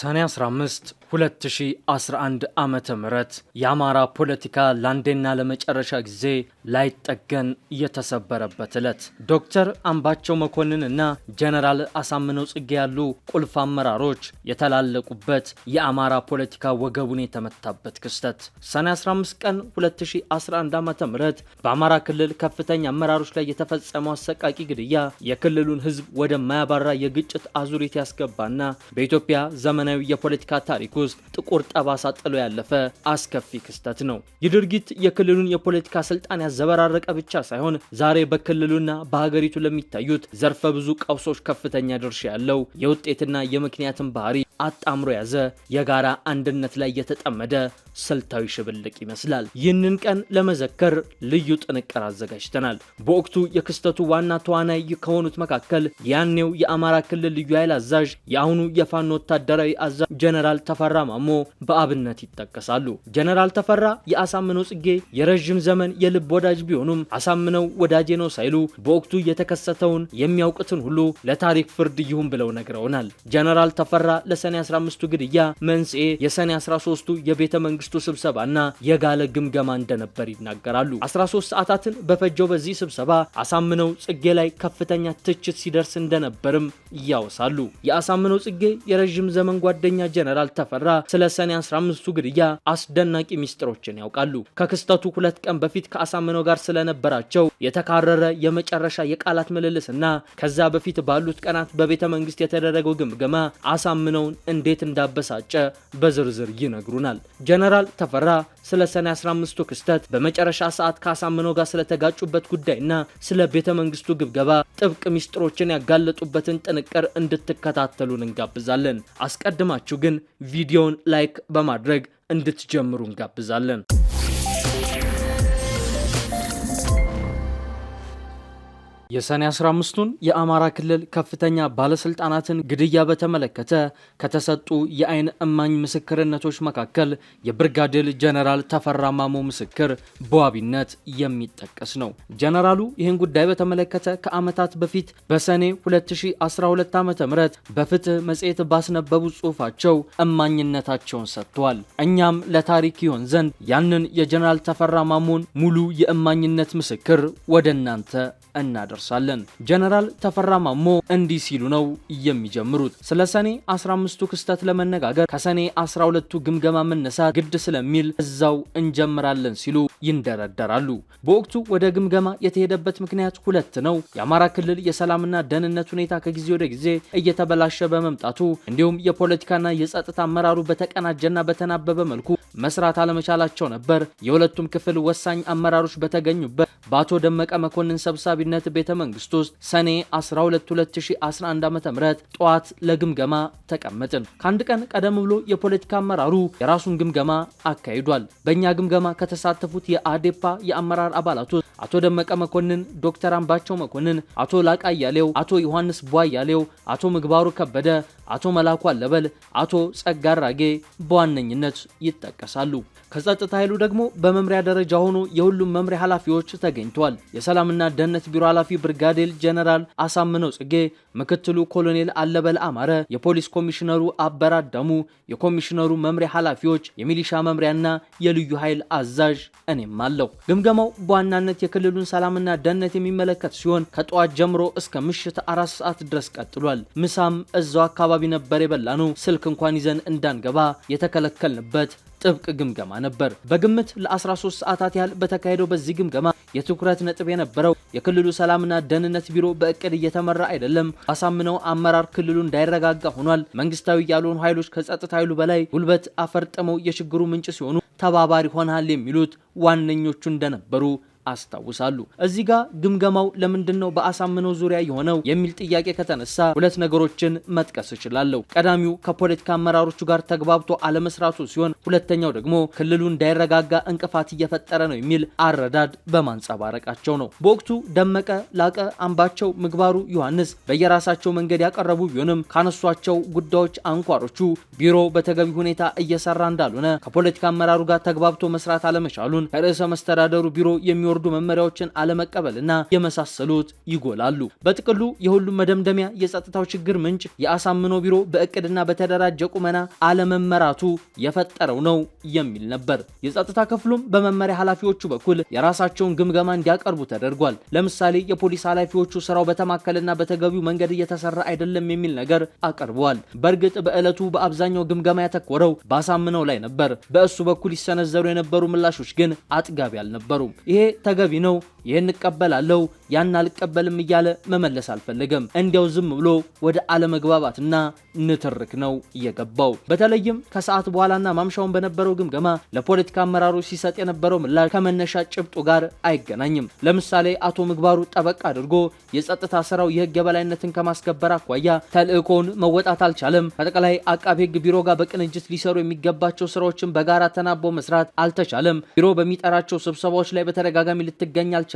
ሰኔ 15 2011 ዓመተ ምህረት የአማራ ፖለቲካ ላንዴና ለመጨረሻ ጊዜ ላይጠገን የተሰበረበት ዕለት ዶክተር አምባቸው መኮንን እና ጀነራል አሳምነው ጽጌ ያሉ ቁልፍ አመራሮች የተላለቁበት የአማራ ፖለቲካ ወገቡን የተመታበት ክስተት ሰኔ 15 ቀን 2011 ዓመተ ምህረት በአማራ ክልል ከፍተኛ አመራሮች ላይ የተፈጸመው አሰቃቂ ግድያ የክልሉን ሕዝብ ወደ ማያባራ የግጭት አዙሪት ያስገባና በኢትዮጵያ ዘመናዊ የፖለቲካ ታሪክ ውስጥ ጥቁር ጠባሳ ጥሎ ያለፈ አስከፊ ክስተት ነው። ይህ ድርጊት የክልሉን የፖለቲካ ስልጣን ያዘበራረቀ ብቻ ሳይሆን ዛሬ በክልሉና በሀገሪቱ ለሚታዩት ዘርፈ ብዙ ቀውሶች ከፍተኛ ድርሻ ያለው የውጤትና የምክንያትን ባህሪ አጣምሮ ያዘ የጋራ አንድነት ላይ የተጠመደ ስልታዊ ሽብልቅ ይመስላል። ይህንን ቀን ለመዘከር ልዩ ጥንቅር አዘጋጅተናል። በወቅቱ የክስተቱ ዋና ተዋናይ ከሆኑት መካከል ያኔው የአማራ ክልል ልዩ ኃይል አዛዥ የአሁኑ የፋኖ ወታደራዊ አዛዥ ጀነራል ተፈራ ማሞ በአብነት ይጠቀሳሉ። ጀነራል ተፈራ የአሳምነው ጽጌ የረጅም ዘመን የልብ ወዳጅ ቢሆኑም አሳምነው ወዳጄ ነው ሳይሉ በወቅቱ የተከሰተውን የሚያውቁትን ሁሉ ለታሪክ ፍርድ ይሁን ብለው ነግረውናል። ጀነራል ተፈራ ለሰኔ 15ቱ ግድያ መንስኤ የሰኔ 13ቱ የቤተ መንግስቱ ስብሰባና የጋለ ግምገማ እንደነበር ይናገራሉ። 13 ሰዓታትን በፈጀው በዚህ ስብሰባ አሳምነው ጽጌ ላይ ከፍተኛ ትችት ሲደርስ እንደነበርም ያወሳሉ። የአሳምነው ጽጌ የረጅም ዘመን ጓደኛ ጀነራል ተፈራ ስለ ሰኔ 15ቱ ግድያ አስደናቂ ሚስጥሮችን ያውቃሉ። ከክስተቱ 2 ቀን በፊት ከአሳምነው ጋር ስለነበራቸው የተካረረ የመጨረሻ የቃላት ምልልስና ከዛ በፊት ባሉት ቀናት በቤተ መንግስት የተደረገው ግምገማ አሳምነውን እንዴት እንዳበሳጨ በዝርዝር ይነግሩናል። ጀነራል ተፈራ ስለ ሰኔ 15ቱ ክስተት በመጨረሻ ሰዓት ከአሳምነው ጋር ስለተጋጩበት ጉዳይና ስለ ቤተ መንግስቱ ግምገማ ጥብቅ ሚስጥሮችን ያጋለጡበትን ጥንቅር እንድትከታተሉን እንጋብዛለን። አስቀድማችሁ ግን ቪዲዮውን ላይክ በማድረግ እንድትጀምሩ እንጋብዛለን። የሰኔ 15ቱን የአማራ ክልል ከፍተኛ ባለስልጣናትን ግድያ በተመለከተ ከተሰጡ የአይን እማኝ ምስክርነቶች መካከል የብርጋዴር ጀነራል ተፈራ ማሞ ምስክር በዋቢነት የሚጠቀስ ነው። ጀነራሉ ይህን ጉዳይ በተመለከተ ከዓመታት በፊት በሰኔ 2012 ዓ.ም በፍትህ መጽሔት ባስነበቡ ጽሑፋቸው እማኝነታቸውን ሰጥተዋል። እኛም ለታሪክ ይሆን ዘንድ ያንን የጀነራል ተፈራ ማሞን ሙሉ የእማኝነት ምስክር ወደ እናንተ እናደርሳለን። ጀነራል ተፈራ ማሞ እንዲህ ሲሉ ነው የሚጀምሩት። ስለ ሰኔ 15ቱ ክስተት ለመነጋገር ከሰኔ 12ቱ ግምገማ መነሳት ግድ ስለሚል እዛው እንጀምራለን ሲሉ ይንደረደራሉ። በወቅቱ ወደ ግምገማ የተሄደበት ምክንያት 2 ነው። የአማራ ክልል የሰላምና ደህንነት ሁኔታ ከጊዜ ወደ ጊዜ እየተበላሸ በመምጣቱ እንዲሁም የፖለቲካና የጸጥታ አመራሩ በተቀናጀና በተናበበ መልኩ መስራት አለመቻላቸው ነበር። የሁለቱም ክፍል ወሳኝ አመራሮች በተገኙበት በአቶ ደመቀ መኮንን ሰብሳቢነት ቤተ መንግስት ውስጥ ሰኔ 12 2011 ዓ.ም ጠዋት ለግምገማ ተቀመጥን። ከአንድ ቀን ቀደም ብሎ የፖለቲካ አመራሩ የራሱን ግምገማ አካሂዷል። በእኛ ግምገማ ከተሳተፉት የአዴፓ የአመራር አባላት ውስጥ አቶ ደመቀ መኮንን፣ ዶክተር አምባቸው መኮንን፣ አቶ ላቃ አያሌው፣ አቶ ዮሐንስ ቧያሌው፣ አቶ ምግባሩ ከበደ፣ አቶ መላኩ አለበል፣ አቶ ጸጋራጌ በዋነኝነት ይጠቀሳሉ። ከጸጥታ ኃይሉ ደግሞ በመምሪያ ደረጃ ሆኖ የሁሉም መምሪያ ኃላፊዎች ተገኝተዋል። የሰላምና ደህንነት ቢሮ ኃላፊ ብርጋዴር ጀነራል አሳምነው ጽጌ፣ ምክትሉ ኮሎኔል አለበል አማረ፣ የፖሊስ ኮሚሽነሩ አበራ አዳሙ፣ የኮሚሽነሩ መምሪያ ኃላፊዎች፣ የሚሊሻ መምሪያና የልዩ ኃይል አዛዥ እኔም አለሁ። ግምገማው በዋናነት የክልሉን ሰላምና ደህንነት የሚመለከት ሲሆን ከጠዋት ጀምሮ እስከ ምሽት 4 ሰዓት ድረስ ቀጥሏል። ምሳም እዛው አካባቢ ነበር የበላነው። ስልክ እንኳን ይዘን እንዳንገባ የተከለከልንበት ጥብቅ ግምገማ ነበር። በግምት ለ13 ሰዓታት ያህል በተካሄደው በዚህ ግምገማ የትኩረት ነጥብ የነበረው የክልሉ ሰላምና ደህንነት ቢሮ በእቅድ እየተመራ አይደለም። አሳምነው አመራር ክልሉ እንዳይረጋጋ ሆኗል። መንግስታዊ ያልሆኑ ኃይሎች ከጸጥታ ኃይሉ በላይ ጉልበት አፈርጥመው የችግሩ ምንጭ ሲሆኑ ተባባሪ ሆናል የሚሉት ዋነኞቹ እንደነበሩ አስታውሳሉ። እዚህ ጋር ግምገማው ለምንድነው በአሳምነው ዙሪያ የሆነው የሚል ጥያቄ ከተነሳ 2 ነገሮችን መጥቀስ እችላለሁ። ቀዳሚው ከፖለቲካ አመራሮቹ ጋር ተግባብቶ አለመስራቱ ሲሆን፣ ሁለተኛው ደግሞ ክልሉ እንዳይረጋጋ እንቅፋት እየፈጠረ ነው የሚል አረዳድ በማንጸባረቃቸው ነው። በወቅቱ ደመቀ፣ ላቀ፣ አምባቸው፣ ምግባሩ፣ ዮሐንስ በየራሳቸው መንገድ ያቀረቡ ቢሆንም ካነሷቸው ጉዳዮች አንኳሮቹ ቢሮ በተገቢ ሁኔታ እየሰራ እንዳልሆነ፣ ከፖለቲካ አመራሩ ጋር ተግባብቶ መስራት አለመቻሉን፣ ከርዕሰ መስተዳደሩ ቢሮ የሚ የሚወርዱ መመሪያዎችን አለመቀበልና የመሳሰሉት ይጎላሉ። በጥቅሉ የሁሉም መደምደሚያ የጸጥታው ችግር ምንጭ የአሳምነው ቢሮ በእቅድና በተደራጀ ቁመና አለመመራቱ የፈጠረው ነው የሚል ነበር። የጸጥታ ክፍሉም በመመሪያ ኃላፊዎቹ በኩል የራሳቸውን ግምገማ እንዲያቀርቡ ተደርጓል። ለምሳሌ የፖሊስ ኃላፊዎቹ ስራው በተማከለና በተገቢው መንገድ እየተሰራ አይደለም የሚል ነገር አቀርበዋል። በእርግጥ በዕለቱ በአብዛኛው ግምገማ ያተኮረው በአሳምነው ላይ ነበር። በእሱ በኩል ይሰነዘሩ የነበሩ ምላሾች ግን አጥጋቢ አልነበሩም። ይሄ ተገቢ ነው፣ ይሄን እቀበላለሁ፣ ያን አልቀበልም እያለ መመለስ አልፈለገም። እንዲያው ዝም ብሎ ወደ አለመግባባትና ንትርክ ነው እየገባው። በተለይም ከሰዓት በኋላና ማምሻውን በነበረው ግምገማ ለፖለቲካ አመራሮች ሲሰጥ የነበረው ምላሽ ከመነሻ ጭብጡ ጋር አይገናኝም። ለምሳሌ አቶ ምግባሩ ጠበቅ አድርጎ የጸጥታ ስራው የህግ የበላይነትን ከማስከበር አኳያ ተልእኮውን መወጣት አልቻለም፣ ከጠቅላይ አቃቤ ህግ ቢሮ ጋር በቅንጅት ሊሰሩ የሚገባቸው ስራዎችን በጋራ ተናቦ መስራት አልተቻለም፣ ቢሮ በሚጠራቸው ስብሰባዎች ላይ በተደጋጋሚ ልትገኝ አልቻልክም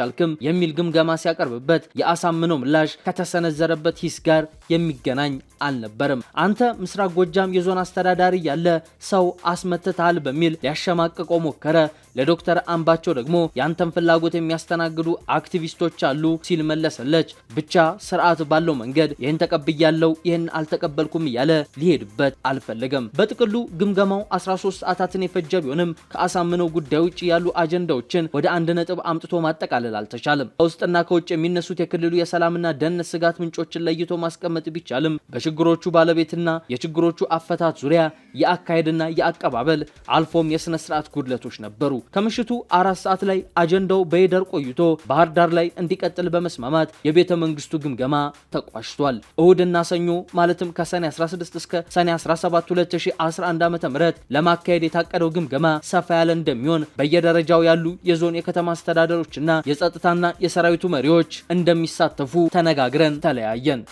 የሚል ግምገማ ሲያቀርብበት የአሳምነው ምላሽ ከተሰነዘረበት ሂስ ጋር የሚገናኝ አልነበረም። አንተ ምስራቅ ጎጃም የዞን አስተዳዳሪ ያለ ሰው አስመትተሃል በሚል ሊያሸማቅቀው ሞከረ። ለዶክተር አምባቸው ደግሞ ያንተን ፍላጎት የሚያስተናግዱ አክቲቪስቶች አሉ ሲል መለሰለች። ብቻ ስርዓት ባለው መንገድ ይህን ተቀብያለው ይህን አልተቀበልኩም እያለ ሊሄድበት አልፈለገም። በጥቅሉ ግምገማው 13 ሰዓታትን የፈጀ ቢሆንም ከአሳምነው ጉዳይ ውጭ ያሉ አጀንዳዎችን ወደ አንድ ነጥብ አምጥቶ ማጠቃለል አልተቻለም። ከውስጥና ከውጭ የሚነሱት የክልሉ የሰላምና ደህንነት ስጋት ምንጮችን ለይቶ ማስቀመጥ ቢቻልም በችግሮቹ ባለቤትና የችግሮቹ አፈታት ዙሪያ የአካሄድና የአቀባበል አልፎም የስነ ስርዓት ጉድለቶች ነበሩ። ከምሽቱ 4 ሰዓት ላይ አጀንዳው በይደር ቆይቶ ባህር ዳር ላይ እንዲቀጥል በመስማማት የቤተ መንግስቱ ግምገማ ተቋጭቷል። እሁድና ሰኞ ማለትም ከሰኔ 16 እስከ ሰኔ 17 2011 ዓ.ም ለማካሄድ የታቀደው ግምገማ ሰፋ ያለ እንደሚሆን በየደረጃው ያሉ የዞን የከተማ አስተዳደሮችና የጸጥታና የሰራዊቱ መሪዎች እንደሚሳተፉ ተነጋግረን ተለያየን።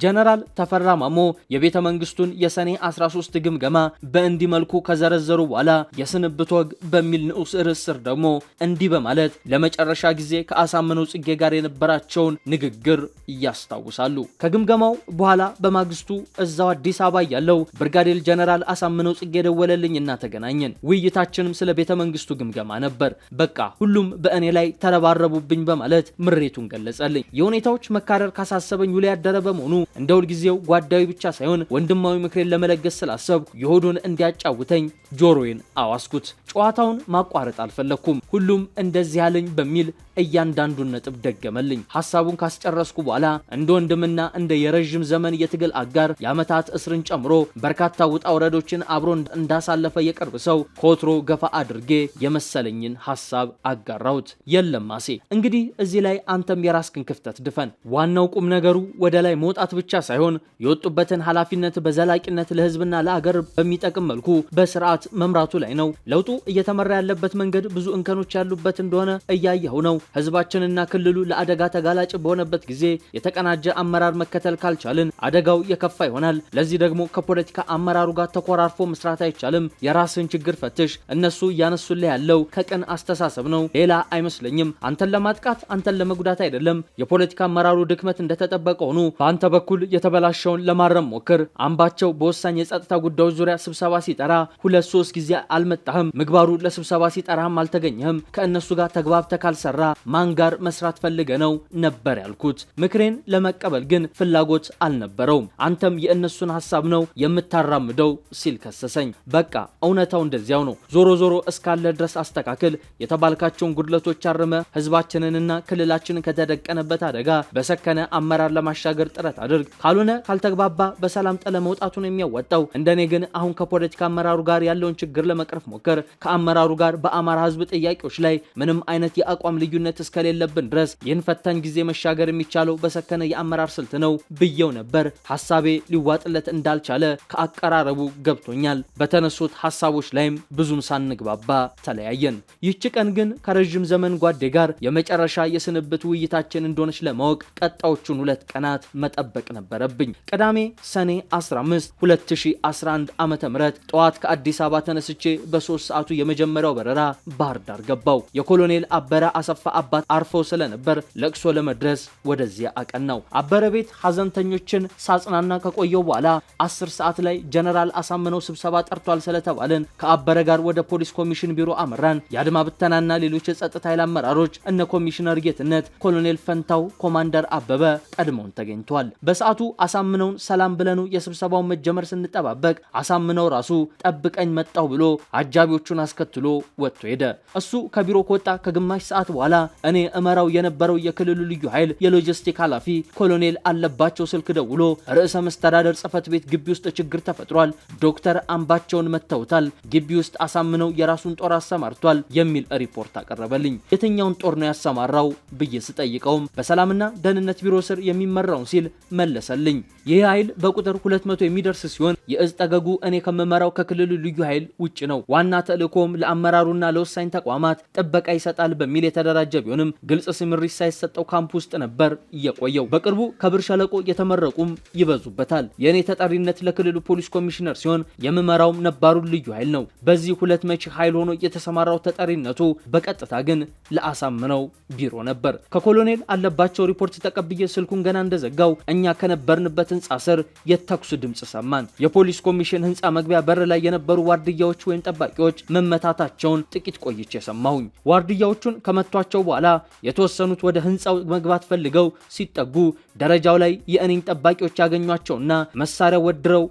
ጀነራል ተፈራ ማሞ የቤተ መንግስቱን የሰኔ 13 ግምገማ በእንዲህ መልኩ ከዘረዘሩ በኋላ የስንብት ወግ በሚል ንዑስ ርዕስ ስር ደግሞ እንዲህ በማለት ለመጨረሻ ጊዜ ከአሳምነው ጽጌ ጋር የነበራቸውን ንግግር ያስታውሳሉ። ከግምገማው በኋላ በማግስቱ እዛው አዲስ አበባ ያለው ብርጋዴር ጀነራል አሳምነው ጽጌ ደወለልኝና ተገናኘን። ውይይታችንም ስለ ቤተ መንግስቱ ግምገማ ነበር። በቃ ሁሉም በእኔ ላይ ተረባረቡብኝ በማለት ምሬቱን ገለጸልኝ። የሁኔታዎች መካረር ካሳሰበኝ ውሎ ያደረ በመሆኑ እንደ ሁልጊዜው ጓዳዊ ብቻ ሳይሆን ወንድማዊ ምክሬን ለመለገስ ስላሰብኩ የሆዱን እንዲያጫውተኝ ጆሮዬን አዋስኩት። ጨዋታውን ማቋረጥ አልፈለኩም። ሁሉም እንደዚህ ያለኝ በሚል እያንዳንዱን ነጥብ ደገመልኝ። ሐሳቡን ካስጨረስኩ በኋላ እንደ ወንድምና እንደ የረጅም ዘመን የትግል አጋር የዓመታት እስርን ጨምሮ በርካታ ውጣ ውረዶችን አብሮ እንዳሳለፈ የቅርብ ሰው ኮትሮ ገፋ አድርጌ የመሰለኝን ሐሳብ አጋራሁት። የለም ማሴ፣ እንግዲህ እዚህ ላይ አንተም የራስክን ክፍተት ድፈን። ዋናው ቁም ነገሩ ወደ ላይ መውጣት ብቻ ሳይሆን የወጡበትን ኃላፊነት በዘላቂነት ለህዝብና ለአገር በሚጠቅም መልኩ በስርዓት መምራቱ ላይ ነው። ለውጡ እየተመራ ያለበት መንገድ ብዙ እንከኖች ያሉበት እንደሆነ እያየኸው ነው። ህዝባችንና ክልሉ ለአደጋ ተጋላጭ በሆነበት ጊዜ የተቀናጀ አመራር መከተል ካልቻልን አደጋው የከፋ ይሆናል። ለዚህ ደግሞ ከፖለቲካ አመራሩ ጋር ተኮራርፎ መስራት አይቻልም። የራስን ችግር ፈትሽ። እነሱ እያነሱልህ ያለው ከቅን አስተሳሰብ ነው፣ ሌላ አይመስለኝም። አንተን ለማጥቃት አንተን ለመጉዳት አይደለም። የፖለቲካ አመራሩ ድክመት እንደተጠበቀ ሆኖ በአንተ በኩል የተበላሸውን ለማረም ሞክር። አምባቸው በወሳኝ የጸጥታ ጉዳዮች ዙሪያ ስብሰባ ሲጠራ 2-3 ጊዜ አልመጣህም። ምግባሩ ለስብሰባ ሲጠራህም አልተገኘህም። ከእነሱ ጋር ተግባብተህ ካልሰራ ማን ጋር መስራት ፈልገ ነው ነበር ያልኩት። ምክሬን ለመቀበል ግን ፍላጎት አልነበረውም። አንተም የእነሱን ሐሳብ ነው የምታራምደው ሲል ከሰሰኝ። በቃ እውነታው እንደዚያው ነው። ዞሮ ዞሮ እስካለ ድረስ አስተካክል፣ የተባልካቸውን ጉድለቶች አርመ ህዝባችንንና ክልላችንን ከተደቀነበት አደጋ በሰከነ አመራር ለማሻገር ጥረት አድርግ። ካልሆነ ካልተግባባ በሰላም ጥለ መውጣቱን የሚያወጣው። እንደኔ ግን አሁን ከፖለቲካ አመራሩ ጋር ያለውን ችግር ለመቅረፍ ሞከር። ከአመራሩ ጋር በአማራ ህዝብ ጥያቄዎች ላይ ምንም አይነት የአቋም ልዩነት እስከሌለብን ድረስ ይህን ፈታኝ ጊዜ መሻገር የሚቻለው በሰከነ የአመራር ስልት ነው ብየው ነበር። ሐሳቤ ሊዋጥለት እንዳልቻለ ከአቀራረቡ ገብቶኛል። በተነሱት ሐሳቦች ላይም ብዙም ሳንግባባ ተለያየን። ይህች ቀን ግን ከረጅም ዘመን ጓዴ ጋር የመጨረሻ የስንብት ውይይታችን እንደሆነች ለማወቅ ቀጣዮቹን 2 ቀናት መጠበቅ መጠበቅ ነበረብኝ። ቅዳሜ ሰኔ 15 2011 ዓመተ ምህረት ጠዋት ከአዲስ አበባ ተነስቼ በ3 ሰዓቱ የመጀመሪያው በረራ ባህር ዳር ገባው። የኮሎኔል አበረ አሰፋ አባት አርፈው ስለነበር ለቅሶ ለመድረስ ወደዚያ አቀናው። አበረ ቤት ሀዘንተኞችን ሳጽናና ከቆየው በኋላ 10 ሰዓት ላይ ጀነራል አሳምነው ስብሰባ ጠርቷል ስለተባለን ከአበረ ጋር ወደ ፖሊስ ኮሚሽን ቢሮ አመራን። የአድማ ብተናና ሌሎች የጸጥታ ኃይል አመራሮች እነ ኮሚሽነር ጌትነት፣ ኮሎኔል ፈንታው፣ ኮማንደር አበበ ቀድመውን ተገኝቷል። በሰዓቱ አሳምነውን ሰላም ብለኑ የስብሰባውን መጀመር ስንጠባበቅ አሳምነው ራሱ ጠብቀኝ መጣው ብሎ አጃቢዎቹን አስከትሎ ወጥቶ ሄደ። እሱ ከቢሮ ከወጣ ከግማሽ ሰዓት በኋላ እኔ እመራው የነበረው የክልሉ ልዩ ኃይል የሎጂስቲክ ኃላፊ ኮሎኔል አለባቸው ስልክ ደውሎ ርዕሰ መስተዳደር ጽህፈት ቤት ግቢ ውስጥ ችግር ተፈጥሯል፣ ዶክተር አምባቸውን መተውታል፣ ግቢ ውስጥ አሳምነው የራሱን ጦር አሰማርቷል የሚል ሪፖርት አቀረበልኝ። የትኛውን ጦር ነው ያሰማራው ብዬ ስጠይቀውም በሰላምና ደህንነት ቢሮ ስር የሚመራውን ሲል መለሰልኝ። ይህ ኃይል በቁጥር 200 የሚደርስ ሲሆን የእዝ ጠገጉ እኔ ከመመራው ከክልሉ ልዩ ኃይል ውጭ ነው። ዋና ተልእኮም ለአመራሩና ለወሳኝ ተቋማት ጥበቃ ይሰጣል በሚል የተደራጀ ቢሆንም ግልጽ ስምሪት ሳይሰጠው ካምፕ ውስጥ ነበር እየቆየው። በቅርቡ ከብር ሸለቆ የተመረቁም ይበዙበታል። የእኔ ተጠሪነት ለክልሉ ፖሊስ ኮሚሽነር ሲሆን የምመራውም ነባሩን ልዩ ኃይል ነው። በዚህ ሁለት መቺ ኃይል ሆኖ የተሰማራው ተጠሪነቱ በቀጥታ ግን ለአሳምነው ቢሮ ነበር። ከኮሎኔል አለባቸው ሪፖርት ተቀብዬ ስልኩን ገና እንደዘጋው እኛ ከነበርንበት ህንጻ ስር የተኩስ ድምጽ ሰማን። የፖሊስ ኮሚሽን ህንጻ መግቢያ በር ላይ የነበሩ ዋርድያዎች ወይም ጠባቂዎች መመታታቸውን ጥቂት ቆይቼ ሰማሁኝ። ዋርድያዎቹን ከመቷቸው በኋላ የተወሰኑት ወደ ህንጻው መግባት ፈልገው ሲጠጉ ደረጃው ላይ የእኔን ጠባቂዎች ያገኟቸውና መሳሪያ ወድረው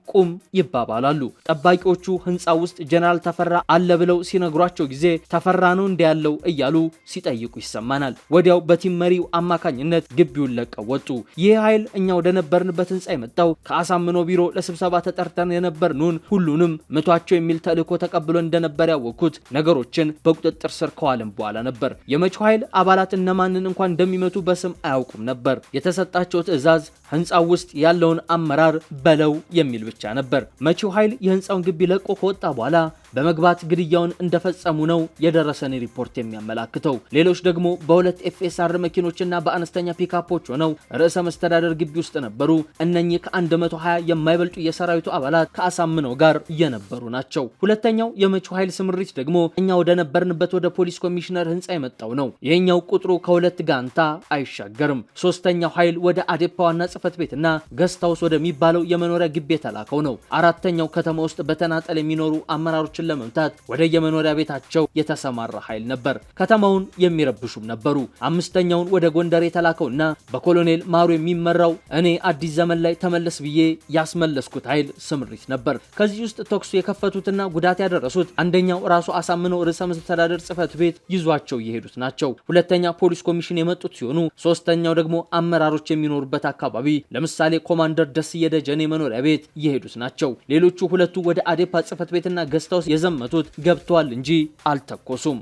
ቁም ይባባላሉ። ጠባቂዎቹ ህንጻ ውስጥ ጀነራል ተፈራ አለ ብለው ሲነግሯቸው ጊዜ ተፈራ ነው እንደ ያለው እያሉ ሲጠይቁ ይሰማናል። ወዲያው በቲም መሪው አማካኝነት ግቢውን ለቀው ወጡ። ይህ ኃይል እኛ ወደ ነበርንበት ህንጻ የመጣው ከአሳምነው ቢሮ ለስብሰባ ተጠርተን የነበርኑን ሁሉንም ምቷቸው የሚል ተልእኮ ተቀብሎ እንደነበር ያወቅኩት ነገሮችን በቁጥጥር ስር ከዋለም በኋላ ነበር። የመቼው ኃይል አባላት እነማንን እንኳን እንደሚመቱ በስም አያውቁም ነበር። የተሰጣቸው ትዕዛዝ ህንጻው ውስጥ ያለውን አመራር በለው የሚል ብቻ ነበር። መቼው ኃይል የህንጻውን ግቢ ለቆ ከወጣ በኋላ በመግባት ግድያውን እንደፈጸሙ ነው የደረሰን ሪፖርት የሚያመላክተው። ሌሎች ደግሞ በሁለት ኤፍኤስአር መኪኖችና በአነስተኛ ፒካፖች ሆነው ርዕሰ መስተዳደር ግቢ ውስጥ ነበሩ። እነኚህ ከ120 የማይበልጡ የሰራዊቱ አባላት ከአሳምነው ጋር የነበሩ ናቸው። ሁለተኛው የመቼው ኃይል ስምሪት ደግሞ እኛ ወደ ነበርንበት ወደ ፖሊስ ኮሚሽነር ህንጻ የመጣው ነው። ይሄኛው ቁጥሩ ከሁለት ጋንታ አይሻገርም። ሶስተኛው ኃይል ወደ አዴፓ ዋና ጽህፈት ቤትና ገስታውስ ወደሚባለው የመኖሪያ ግቢ የተላከው ነው። አራተኛው ከተማ ውስጥ በተናጠል የሚኖሩ አመራሮችን ለመምታት ወደ የመኖሪያ ቤታቸው የተሰማራ ኃይል ነበር። ከተማውን የሚረብሹም ነበሩ። አምስተኛውን ወደ ጎንደር የተላከውና በኮሎኔል ማሩ የሚመራው እኔ አዲስ ዘመን ላይ ተመለስ ብዬ ያስመለስኩት ኃይል ስምሪት ነበር። ከዚህ ውስጥ ተኩስ የከፈቱትና ጉዳት ያደረሱት አንደኛው ራሱ አሳምነው ርዕሰ መስተዳደር ጽህፈት ቤት ይዟቸው የሄዱት ናቸው። ሁለተኛ ፖሊስ ኮሚሽን የመጡት ሲሆኑ ሶስተኛው ደግሞ አመራሮች የሚኖሩበት አካባቢ ለምሳሌ ኮማንደር ደስዬ ደጀኔ መኖሪያ ቤት የሄዱት ናቸው። ሌሎቹ ሁለቱ ወደ አዴፓ ጽህፈት ቤትና ገስታውስ የዘመቱት ገብተዋል እንጂ አልተኮሱም።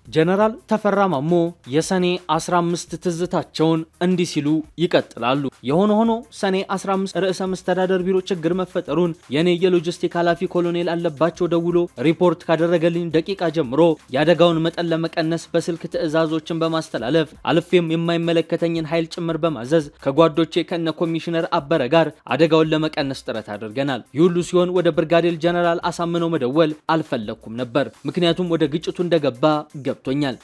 ጀነራል ተፈራ ማሞ የሰኔ 15 ትዝታቸውን እንዲህ ሲሉ ይቀጥላሉ። የሆነ ሆኖ ሰኔ 15 ርዕሰ መስተዳደር ቢሮ ችግር መፈጠሩን የኔ የሎጂስቲክ ኃላፊ ኮሎኔል አለባቸው ደውሎ ሪፖርት ካደረገልኝ ደቂቃ ጀምሮ የአደጋውን መጠን ለመቀነስ በስልክ ትዕዛዞችን በማስተላለፍ አልፌም የማይመለከተኝን ኃይል ጭምር በማዘዝ ከጓዶቼ ከነ ኮሚሽነር አበረ ጋር አደጋውን ለመቀነስ ጥረት አድርገናል። ይህ ሁሉ ሲሆን ወደ ብርጋዴር ጀነራል አሳምነው መደወል አልፈለኩም ነበር። ምክንያቱም ወደ ግጭቱ እንደገባ ገብቶኛል።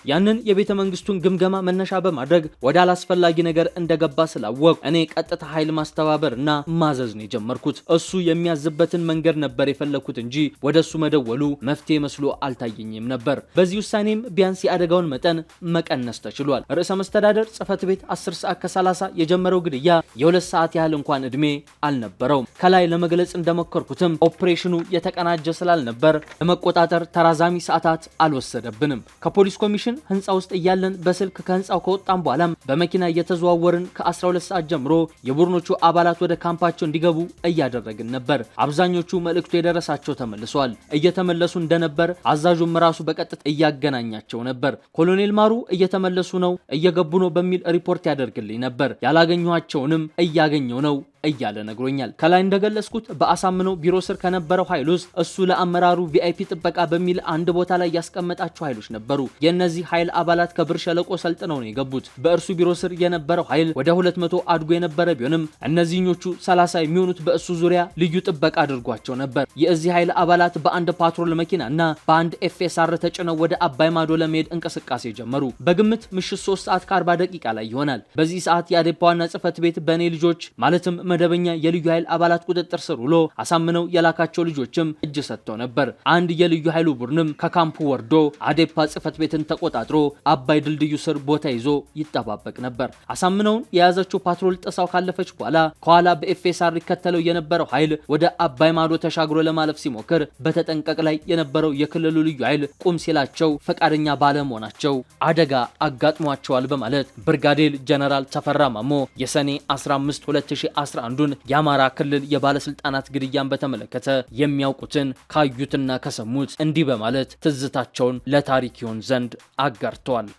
ያንን የቤተ መንግስቱን ግምገማ መነሻ በማድረግ ወደ አላስፈላጊ ነገር እንደገባ ስላወቅ እኔ ቀጥታ ኃይል ማስተባበርና ማዘዝ ነው የጀመርኩት። እሱ የሚያዝበትን መንገድ ነበር የፈለኩት እንጂ ወደሱ መደወሉ መፍትሄ መስሎ አልታየኝም ነበር። በዚህ ውሳኔም ቢያንስ የአደጋውን መጠን መቀነስ ተችሏል። ርዕሰ መስተዳደር ጽህፈት ቤት 10 ሰዓት ከ30 የጀመረው ግድያ የ2 ሰዓት ያህል እንኳን እድሜ አልነበረውም። ከላይ ለመግለጽ እንደሞከርኩትም ኦፕሬሽኑ የተቀናጀ ስላልነበር ለመቆጣጠር ተራዛሚ ሰዓታት አልወሰደብንም። ፖሊስ ኮሚሽን ህንጻ ውስጥ እያለን በስልክ ከህንጻው ከወጣን በኋላም በመኪና እየተዘዋወርን ከ12 ሰዓት ጀምሮ የቡድኖቹ አባላት ወደ ካምፓቸው እንዲገቡ እያደረግን ነበር። አብዛኞቹ መልእክቱ የደረሳቸው ተመልሰዋል። እየተመለሱ እንደነበር አዛዡም ራሱ በቀጥታ እያገናኛቸው ነበር። ኮሎኔል ማሩ እየተመለሱ ነው፣ እየገቡ ነው በሚል ሪፖርት ያደርግልኝ ነበር። ያላገኘኋቸውንም እያገኘው ነው እያለ ነግሮኛል። ከላይ እንደገለጽኩት በአሳምነው ቢሮ ስር ከነበረው ኃይል ውስጥ እሱ ለአመራሩ ቪአይፒ ጥበቃ በሚል አንድ ቦታ ላይ ያስቀመጣቸው ኃይሎች ነበሩ። የእነዚህ ኃይል አባላት ከብር ሸለቆ ሰልጥነው ነው የገቡት። በእርሱ ቢሮ ስር የነበረው ኃይል ወደ 200 አድጎ የነበረ ቢሆንም እነዚህኞቹ 30 የሚሆኑት በእሱ ዙሪያ ልዩ ጥበቃ አድርጓቸው ነበር። የዚህ ኃይል አባላት በአንድ ፓትሮል መኪናና በአንድ ኤፍኤስአር ተጭነው ወደ አባይ ማዶ ለመሄድ እንቅስቃሴ ጀመሩ። በግምት ምሽት 3 ሰዓት ከ40 ደቂቃ ላይ ይሆናል። በዚህ ሰዓት የአዴፓ ዋና ጽሕፈት ቤት በኔ ልጆች ማለትም መደበኛ የልዩ ኃይል አባላት ቁጥጥር ስር ውሎ አሳምነው የላካቸው ልጆችም እጅ ሰጥተው ነበር። አንድ የልዩ ኃይሉ ቡድንም ከካምፑ ወርዶ አዴፓ ጽሕፈት ቤትን ተቆጣጥሮ አባይ ድልድዩ ስር ቦታ ይዞ ይጠባበቅ ነበር። አሳምነውን የያዘችው ፓትሮል ጥሳው ካለፈች በኋላ ከኋላ በኤፍኤስአር ይከተለው የነበረው ኃይል ወደ አባይ ማዶ ተሻግሮ ለማለፍ ሲሞክር በተጠንቀቅ ላይ የነበረው የክልሉ ልዩ ኃይል ቁም ሲላቸው ፈቃደኛ ባለመሆናቸው አደጋ አጋጥሟቸዋል በማለት ብርጋዴር ጀነራል ተፈራ ማሞ የሰኔ 15 2011ን የአማራ ክልል የባለስልጣናት ግድያን በተመለከተ የሚያውቁትን ካዩትና ከሰሙት እንዲህ በማለት ትዝታቸውን ለታሪክ ይሆን ዘንድ አጋርተዋል።